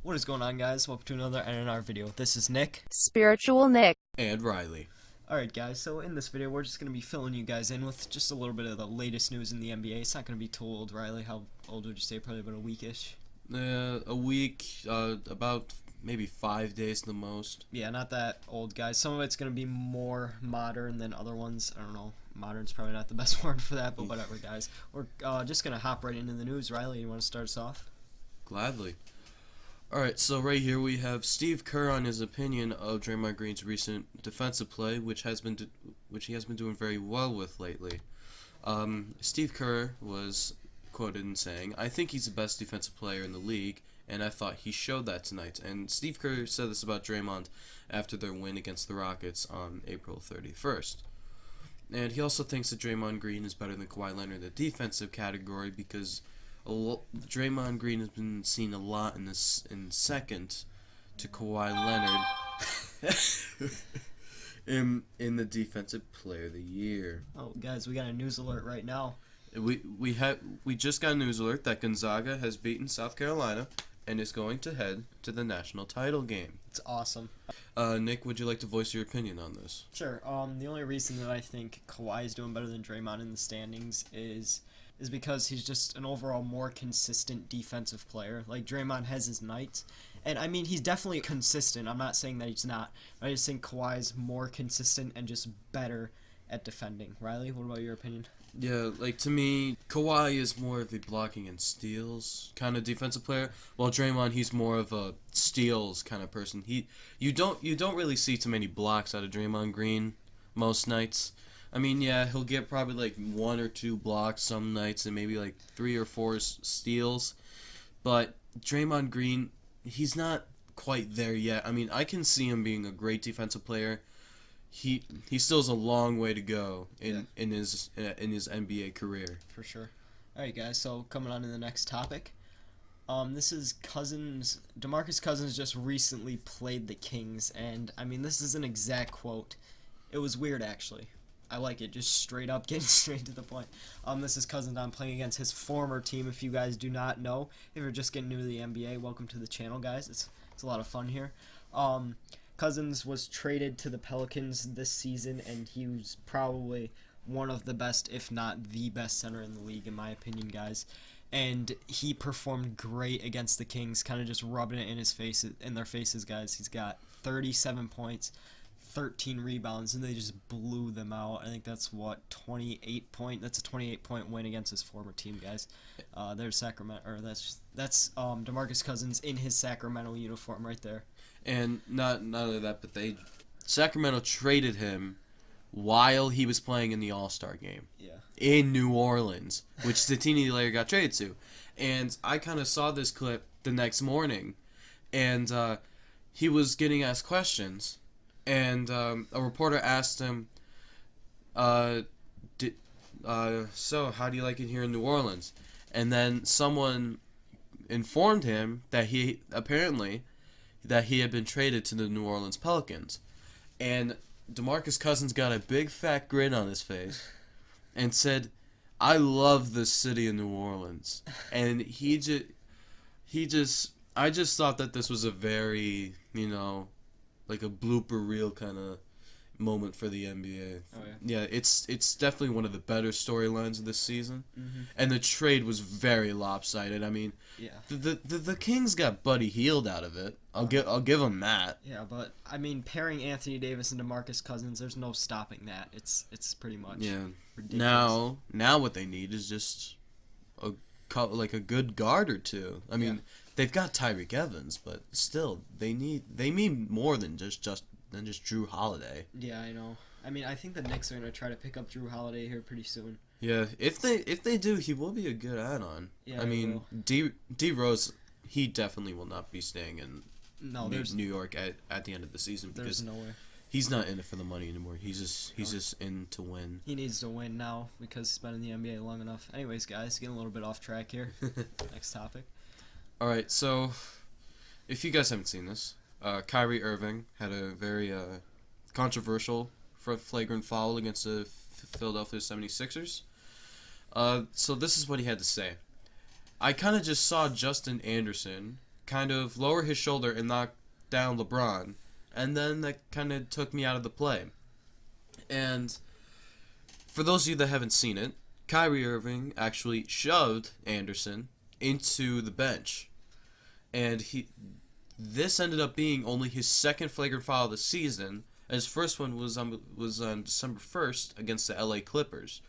What is going on, guys? Welcome to another NNR video. This is Nick. Spiritual Nick. And Riley. Alright guys, so in this video we're just going to be filling you guys in with just a little bit of the latest news in the NBA. It's not going to be too old, Riley. How old would you say? Probably about a weekish? A week, about maybe 5 days the most. Yeah, not that old, guys. Some of it's going to be more modern than other ones. I don't know. Modern's probably not the best word for that, but whatever, guys. We're just going to hop right into the news. Riley, you want to start us off? Gladly. Alright, so right here we have Steve Kerr on his opinion of Draymond Green's recent defensive play, which he has been doing very well with lately. Steve Kerr was quoted in saying, "I think he's the best defensive player in the league, and I thought he showed that tonight." And Steve Kerr said this about Draymond after their win against the Rockets on April 31st. And he also thinks that Draymond Green is better than Kawhi Leonard in the defensive category because Draymond Green has been seen a lot in second to Kawhi Leonard in the Defensive Player of the Year. Oh, guys, we got a news alert right now. We just got a news alert that Gonzaga has beaten South Carolina and is going to head to the national title game. It's awesome. Nick, would you like to voice your opinion on this? Sure. The only reason that I think Kawhi is doing better than Draymond in the standings is because he's just an overall more consistent defensive player. Like, Draymond has his nights, and I mean, he's definitely consistent. I'm not saying that he's not. I just think Kawhi's more consistent and just better at defending. Riley, what about your opinion? Yeah, like, to me, Kawhi is more of a blocking and steals kind of defensive player, while Draymond, he's more of a steals kind of person. You don't really see too many blocks out of Draymond Green most nights. I mean, yeah, he'll get probably like 1 or 2 blocks some nights and maybe like 3 or 4 steals, but Draymond Green, he's not quite there yet. I mean, I can see him being a great defensive player. He still has a long way to go in his NBA career. For sure. All right, guys. So coming on to the next topic. This is Cousins. DeMarcus Cousins just recently played the Kings, and I mean, this is an exact quote. It was weird, actually. I like it, just straight up, getting straight to the point. This is Cousins on playing against his former team. If you guys do not know, if you're just getting new to the NBA, welcome to the channel, guys. It's a lot of fun here. Cousins was traded to the Pelicans this season, and he was probably one of the best, if not the best center in the league, in my opinion, guys. And he performed great against the Kings, kind of just rubbing it in their faces, guys. He's got 37 points. 13 rebounds, and they just blew them out. I think that's what, that's a 28-point win against his former team, guys. There's Sacramento, or that's DeMarcus Cousins in his Sacramento uniform right there. And not only that, but Sacramento traded him while he was playing in the All-Star game. Yeah. In New Orleans, which the team he later got traded to. And I kind of saw this clip the next morning, and he was getting asked questions. And a reporter asked him, so how do you like it here in New Orleans? And then someone informed him that he had been traded to the New Orleans Pelicans. And DeMarcus Cousins got a big fat grin on his face and said, "I love the city of New Orleans." And I just thought that this was a very, like a blooper reel kind of moment for the NBA. Oh, yeah. Yeah, it's definitely one of the better storylines of this season. Mm-hmm. And the trade was very lopsided. I mean, yeah. The Kings got Buddy Hield out of it. I'll give them that. Yeah, but I mean, pairing Anthony Davis and DeMarcus Cousins, there's no stopping that. It's pretty much ridiculous. Now what they need is just a good guard or two. I mean, they've got Tyreek Evans, but still, they need more than just Drew Holiday. Yeah, I know. I mean, I think the Knicks are gonna try to pick up Drew Holiday here pretty soon. Yeah, if they do, he will be a good add-on. Yeah, I mean, D Rose, he definitely will not be staying in New York at the end of the season because there's no way. He's not in it for the money anymore. He's just in to win. He needs to win now because he's been in the NBA long enough. Anyways, guys, getting a little bit off track here. Next topic. All right, so if you guys haven't seen this, Kyrie Irving had a very controversial flagrant foul against the Philadelphia 76ers. So this is what he had to say. "I kind of just saw Justin Anderson kind of lower his shoulder and knock down LeBron. And then that kind of took me out of the play. And for those of you that haven't seen it, Kyrie Irving actually shoved Anderson into the bench. And this ended up being only his second flagrant foul of the season. His first one was on December 1st against the LA Clippers.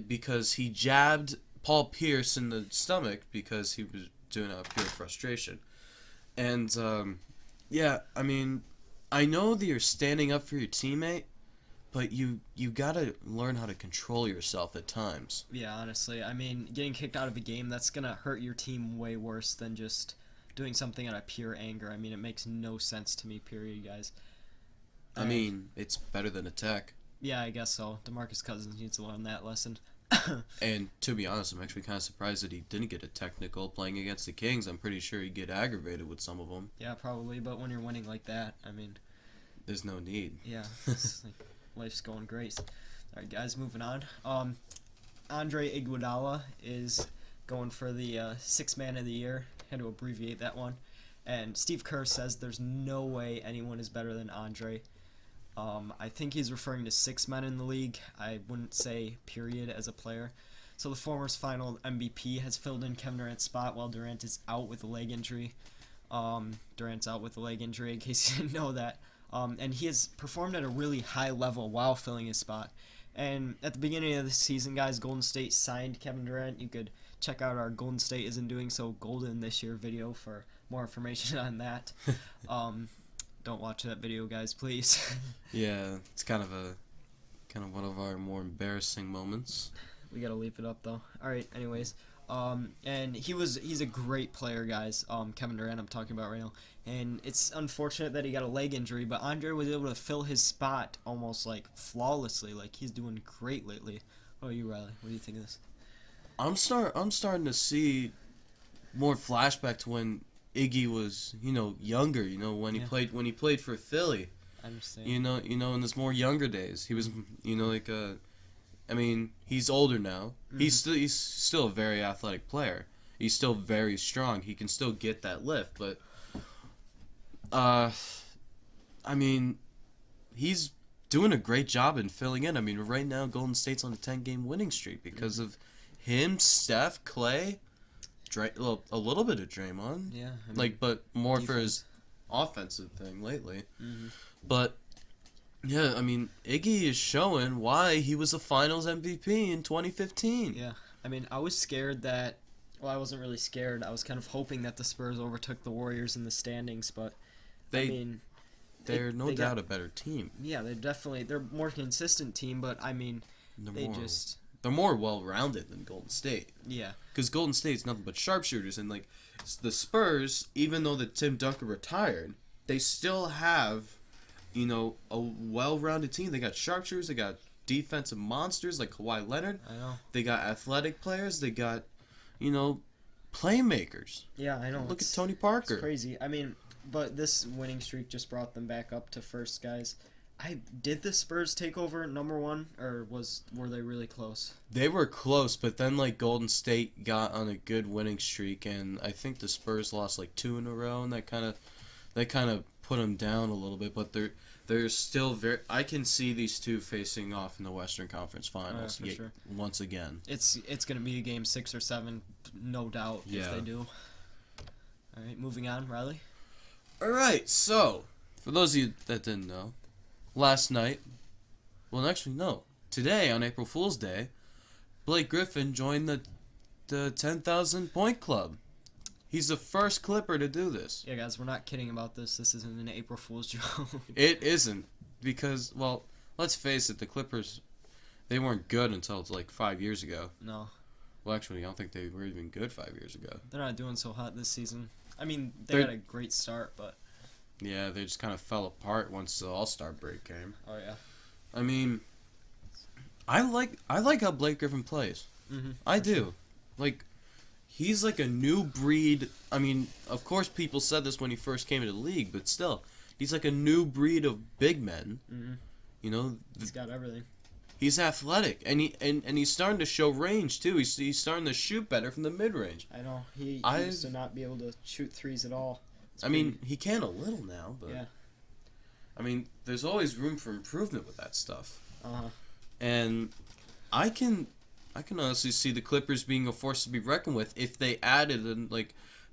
Because he jabbed Paul Pierce in the stomach because he was doing it out of pure frustration. And, yeah, I mean, I know that you're standing up for your teammate, but you gotta learn how to control yourself at times. Yeah, honestly. I mean, getting kicked out of a game, that's going to hurt your team way worse than just doing something out of pure anger. I mean, it makes no sense to me, period, guys. I mean, it's better than attack. Yeah, I guess so. DeMarcus Cousins needs to learn that lesson. And to be honest, I'm actually kind of surprised that he didn't get a technical playing against the Kings. I'm pretty sure he'd get aggravated with some of them. Yeah, probably, but when you're winning like that, I mean... There's no need. Yeah, it's like, life's going great. All right, guys, moving on. Andre Iguodala is going for the Sixth Man of the Year. Had to abbreviate that one. And Steve Kerr says there's no way anyone is better than Andre. I think he's referring to 6 men in the league. I wouldn't say period as a player. So the former's final MVP has filled in Kevin Durant's spot while Durant is out with a leg injury. Durant's out with a leg injury, in case you didn't know that. And he has performed at a really high level while filling his spot. And at the beginning of the season, guys, Golden State signed Kevin Durant. You could check out our Golden State Isn't Doing So Golden This Year video for more information on that. Don't watch that video, guys, please. Yeah, it's kind of one of our more embarrassing moments. We gotta leave it up though. All right. Anyways, and he's a great player, guys. Kevin Durant, I'm talking about right now. And it's unfortunate that he got a leg injury, but Andre was able to fill his spot almost like flawlessly. Like he's doing great lately. What are you, Riley? What do you think of this? I'm starting to see more flashback to when Iggy was, younger, when he played for Philly. I understand. In his more younger days. He was, I mean, he's older now. Mm-hmm. He's still a very athletic player. He's still very strong. He can still get that lift, but I mean, he's doing a great job in filling in. I mean, right now Golden State's on a 10-game winning streak because of him, Steph, Clay, a little bit of Draymond. Yeah. I mean, but more defense. for his offensive thing lately. Mm-hmm. But yeah, I mean, Iggy is showing why he was a Finals MVP in 2015. Yeah. I mean, I was scared that. Well, I wasn't really scared. I was kind of hoping that the Spurs overtook the Warriors in the standings, but they're no doubt a better team. Yeah, they're a more consistent team, but I mean, they're more well-rounded than Golden State. Yeah. Because Golden State's nothing but sharpshooters, and the Spurs, even though Tim Duncan retired, they still have, a well-rounded team. They got sharpshooters, they got defensive monsters like Kawhi Leonard. I know. They got athletic players, they got, playmakers. Yeah, I know. Look at Tony Parker. It's crazy. I mean, but this winning streak just brought them back up to first, guys. Did the Spurs take over number one, or were they really close? They were close, but then Golden State got on a good winning streak, and I think the Spurs lost 2 in a row, and that kind of put them down a little bit. But they're still very. I can see these two facing off in the Western Conference Finals sure. once again. It's gonna be a game 6 or 7, no doubt. Yeah. If they do. All right, moving on, Riley. All right, so for those of you that didn't know. Last night, today on April Fool's Day, Blake Griffin joined the 10,000 point club. He's the first Clipper to do this. Yeah, guys, we're not kidding about this. This isn't an April Fool's joke. It isn't, because, well, let's face it, the Clippers, they weren't good until 5 years ago. No. Well, actually, I don't think they were even good 5 years ago. They're not doing so hot this season. I mean, they had a great start, but... Yeah, they just kind of fell apart once the All-Star break came. Oh yeah. I mean, I like how Blake Griffin plays. Mm-hmm, I do. He's a new breed. I mean, of course, people said this when he first came into the league, but still, he's a new breed of big men. Mm-hmm. He's got everything. He's athletic, and he's starting to show range too. He's starting to shoot better from the mid range. I know he used to not be able to shoot threes at all. I mean, he can a little now, but yeah. I mean, there's always room for improvement with that stuff. Uh-huh. And I can honestly see the Clippers being a force to be reckoned with if they added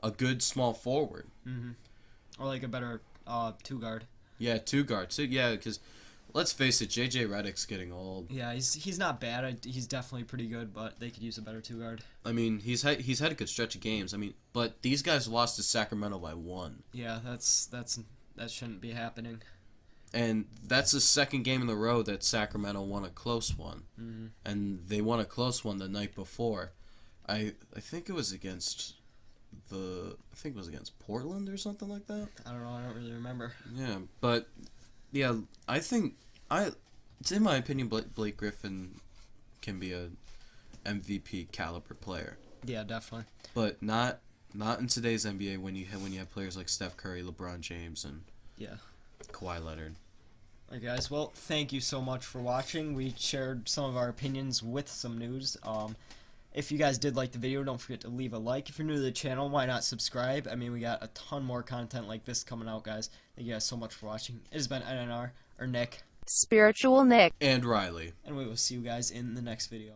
a good small forward. Mm-hmm. Or like a better two guard. Yeah, two guards. Yeah, because let's face it, JJ Redick's getting old. Yeah, he's not bad. He's definitely pretty good, but they could use a better two guard. I mean, he's had a good stretch of games. I mean, but these guys lost to Sacramento by 1. Yeah, that shouldn't be happening. And that's the second game in a row that Sacramento won a close one. Mm-hmm. And they won a close one the night before. I think it was against Portland or something like that. I don't know. I don't really remember. Yeah, but yeah, I think it's in my opinion Blake Griffin can be a MVP caliber player. Yeah, definitely. But not in today's NBA when you have players like Steph Curry, LeBron James, and Kawhi Leonard. Alright guys, well, thank you so much for watching. We shared some of our opinions with some news. If you guys did like the video, don't forget to leave a like. If you're new to the channel, why not subscribe? I mean, we got a ton more content like this coming out, guys. Thank you guys so much for watching. It has been NNR, or Nick. Spiritual Nick. And Riley. And we will see you guys in the next video.